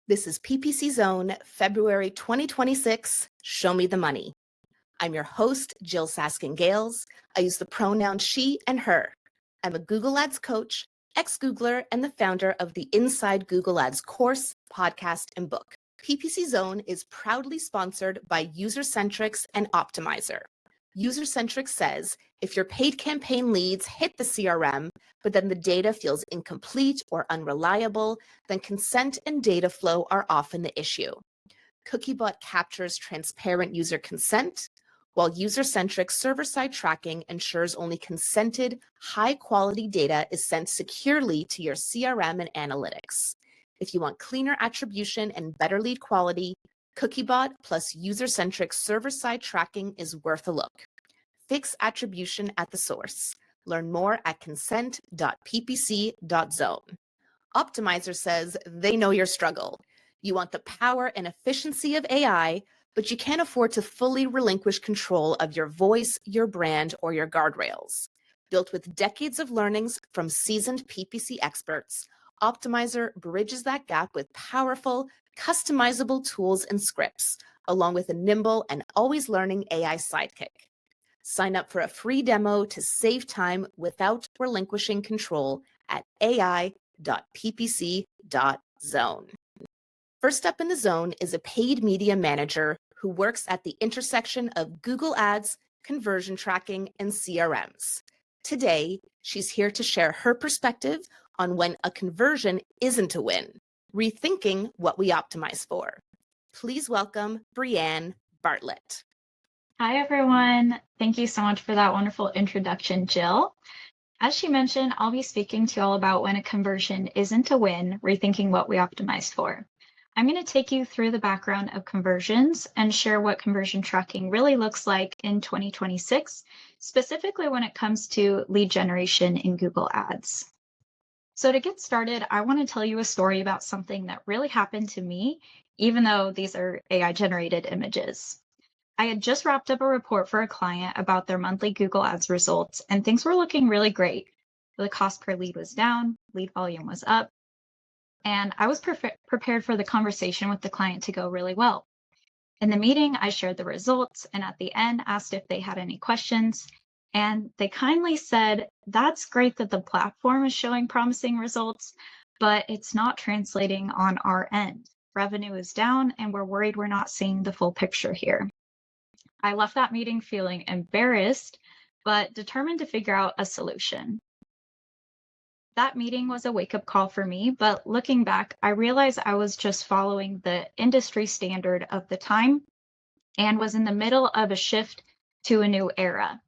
This is ppc.zone, February 2026, Show Me the Money. I'm your host, Jill Saskin-Gales. I use the pronouns she and her. I'm a Google Ads coach, ex-Googler, and the founder of the Inside Google Ads course, podcast, and book. ppc.zone is proudly sponsored by Usercentrics and Optimizer. Usercentrics says, if your paid campaign leads hit the CRM, but then the data feels incomplete or unreliable, then consent and data flow are often the issue. Cookiebot captures transparent user consent, while user-centric server-side tracking ensures only consented, high-quality data is sent securely to your CRM and analytics. If you want cleaner attribution and better lead quality, Cookiebot plus user-centric server-side tracking is worth a look. Fix attribution at the source. Learn more at consent.ppc.zone. Optimizer says they know your struggle. You want the power and efficiency of AI, but you can't afford to fully relinquish control of your voice, your brand, or your guardrails. Built with decades of learnings from seasoned PPC experts, Optimizer bridges that gap with powerful, customizable tools and scripts, along with a nimble and always learning AI sidekick. Sign up for a free demo to save time without relinquishing control at ai.ppc.zone. First up in the zone is a paid media manager who works at the intersection of Google Ads, conversion tracking, and CRMs. Today, she's here to share her perspective on when a conversion isn't a win, rethinking what we optimize for. Please welcome Breanne Bartlett. Hi, everyone. Thank you so much for that wonderful introduction, Jill. As she mentioned, I'll be speaking to you all about when a conversion isn't a win, rethinking what we optimized for. I'm going to take you through the background of conversions and share what conversion tracking really looks like in 2026, specifically when it comes to lead generation in Google Ads. So to get started, I want to tell you a story about something that really happened to me, even though these are AI-generated images. I had just wrapped up a report for a client about their monthly Google Ads results, and things were looking really great. The cost per lead was down, lead volume was up, and I was prepared for the conversation with the client to go really well. In the meeting, I shared the results, and at the end, asked if they had any questions, and they kindly said, "That's great that the platform is showing promising results, but it's not translating on our end. Revenue is down, and we're worried we're not seeing the full picture here." I left that meeting feeling embarrassed, but determined to figure out a solution. That meeting was a wake-up call for me, but looking back, I realized I was just following the industry standard of the time and was in the middle of a shift to a new era.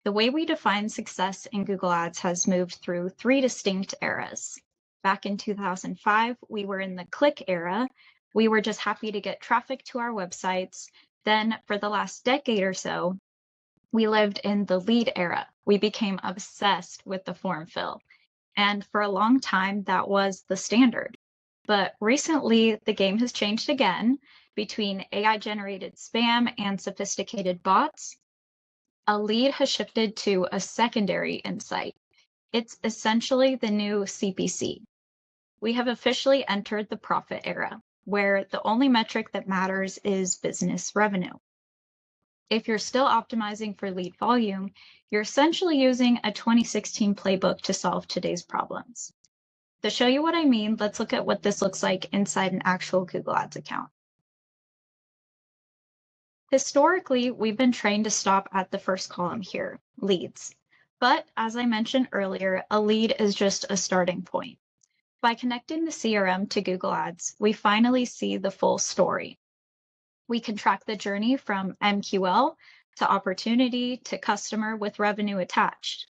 The way we define success in Google Ads has moved through three distinct eras. Back in 2005, we were in the click era. We were just happy to get traffic to our websites. Then for the last decade or so, we lived in the lead era. We became obsessed with the form fill. And for a long time, that was the standard. But recently, the game has changed again. Between AI-generated spam and sophisticated bots, a lead has shifted to a secondary insight. It's essentially the new CPC. We have officially entered the profit era, where the only metric that matters is business revenue. If you're still optimizing for lead volume, you're essentially using a 2016 playbook to solve today's problems. To show you what I mean, let's look at what this looks like inside an actual Google Ads account. Historically, we've been trained to stop at the first column here, leads. But as I mentioned earlier, a lead is just a starting point. By connecting the CRM to Google Ads, we finally see the full story. We can track the journey from MQL to opportunity to customer with revenue attached.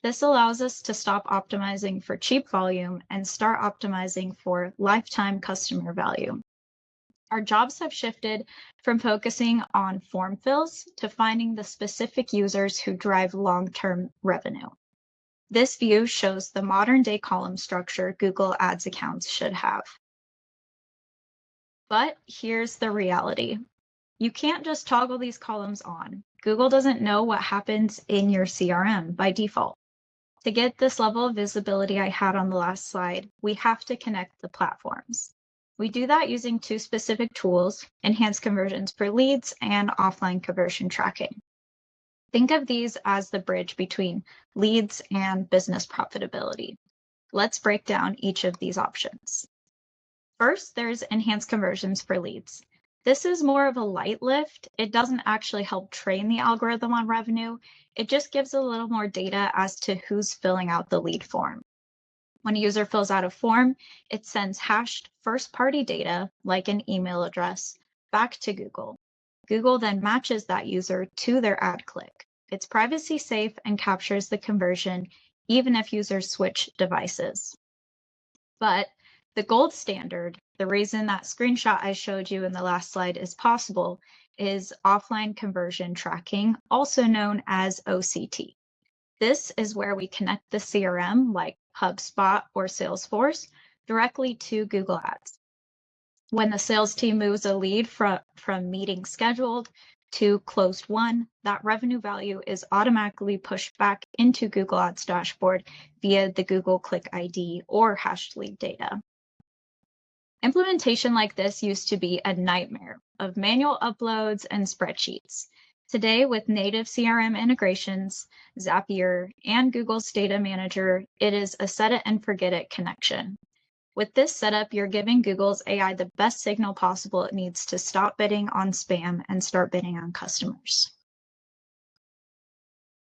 This allows us to stop optimizing for cheap volume and start optimizing for lifetime customer value. Our jobs have shifted from focusing on form fills to finding the specific users who drive long-term revenue. This view shows the modern-day column structure Google Ads accounts should have. But here's the reality. You can't just toggle these columns on. Google doesn't know what happens in your CRM by default. To get this level of visibility I had on the last slide, we have to connect the platforms. We do that using two specific tools, enhanced conversions for leads and offline conversion tracking. Think of these as the bridge between leads and business profitability. Let's break down each of these options. First, there's enhanced conversions for leads. This is more of a light lift. It doesn't actually help train the algorithm on revenue. It just gives a little more data as to who's filling out the lead form. When a user fills out a form, it sends hashed first-party data, like an email address, back to Google. Google then matches that user to their ad click. It's privacy safe and captures the conversion, even if users switch devices. But the gold standard, the reason that screenshot I showed you in the last slide is possible, is offline conversion tracking, also known as OCT. This is where we connect the CRM, like HubSpot or Salesforce, directly to Google Ads. When the sales team moves a lead from meeting scheduled to closed won, that revenue value is automatically pushed back into Google Ads dashboard via the Google Click ID or hashed lead data. Implementation like this used to be a nightmare of manual uploads and spreadsheets. Today, with native CRM integrations, Zapier, and Google's Data Manager, it is a set it and forget it connection. With this setup, you're giving Google's AI the best signal possible it needs to stop bidding on spam and start bidding on customers.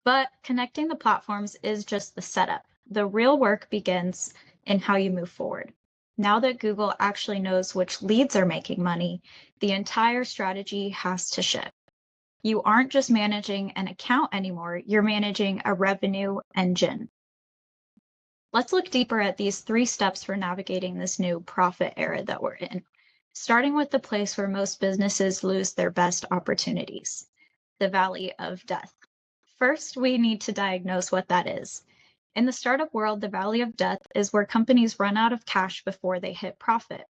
But connecting the platforms is just the setup. The real work begins in how you move forward. Now that Google actually knows which leads are making money, the entire strategy has to shift. You aren't just managing an account anymore, you're managing a revenue engine. Let's look deeper at these 3 steps for navigating this new profit era that we're in, starting with the place where most businesses lose their best opportunities, the valley of death. First, we need to diagnose what that is. In the startup world, the valley of death is where companies run out of cash before they hit profit.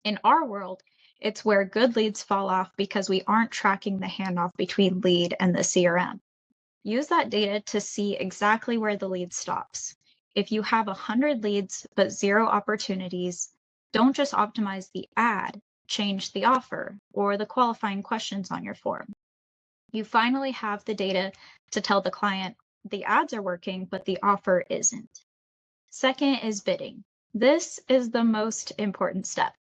In our world, it's where good leads fall off because we aren't tracking the handoff between lead and the CRM. Use that data to see exactly where the lead stops. If you have 100 leads but 0 opportunities, don't just optimize the ad, change the offer or the qualifying questions on your form. You finally have the data to tell the client the ads are working, but the offer isn't. Second is bidding. This is the most important step.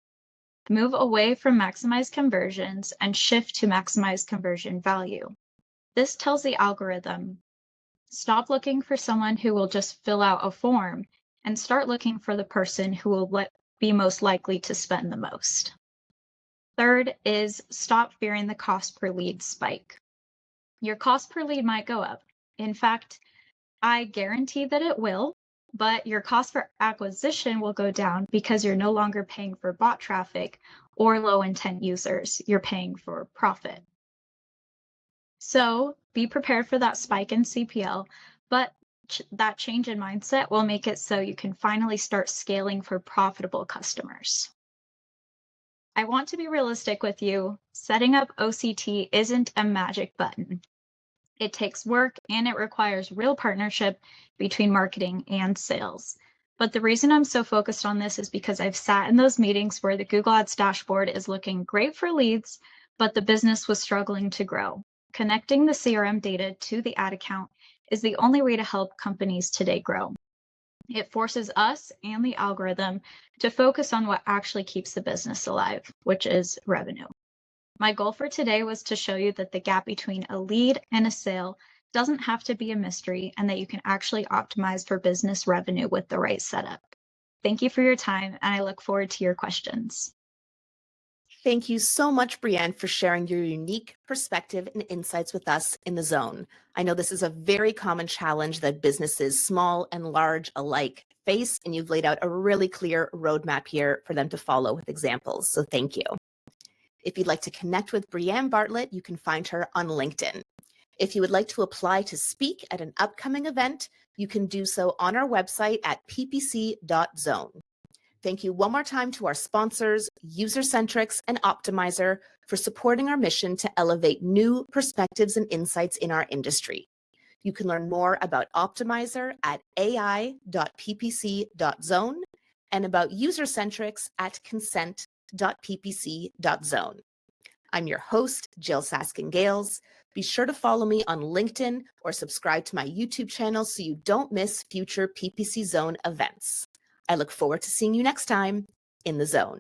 Move away from maximize conversions and shift to maximize conversion value. This tells the algorithm, stop looking for someone who will just fill out a form and start looking for the person who will be most likely to spend the most. Third is stop fearing the cost per lead spike. Your cost per lead might go up. In fact, I guarantee that it will, but your cost for acquisition will go down because you're no longer paying for bot traffic or low intent users. You're paying for profit. So be prepared for that spike in CPL, but that change in mindset will make it so you can finally start scaling for profitable customers. I want to be realistic with you. Setting up OCT isn't a magic button. It takes work and it requires real partnership between marketing and sales. But the reason I'm so focused on this is because I've sat in those meetings where the Google Ads dashboard is looking great for leads, but the business was struggling to grow. Connecting the CRM data to the ad account is the only way to help companies today grow. It forces us and the algorithm to focus on what actually keeps the business alive, which is revenue. My goal for today was to show you that the gap between a lead and a sale doesn't have to be a mystery and that you can actually optimize for business revenue with the right setup. Thank you for your time, and I look forward to your questions. Thank you so much, Breanne, for sharing your unique perspective and insights with us in the zone. I know this is a very common challenge that businesses, small and large alike, face, and you've laid out a really clear roadmap here for them to follow with examples. So thank you. If you'd like to connect with Breanne Bartlett, you can find her on LinkedIn. If you would like to apply to speak at an upcoming event, you can do so on our website at ppc.zone. Thank you one more time to our sponsors, Usercentrics and Optimizer, for supporting our mission to elevate new perspectives and insights in our industry. You can learn more about Optimizer at ai.ppc.zone and about user-centrics at consent.ppc.zone. I'm your host, Jill Saskin-Gales. Be sure to follow me on LinkedIn or subscribe to my YouTube channel so you don't miss future PPC Zone events. I look forward to seeing you next time in the zone.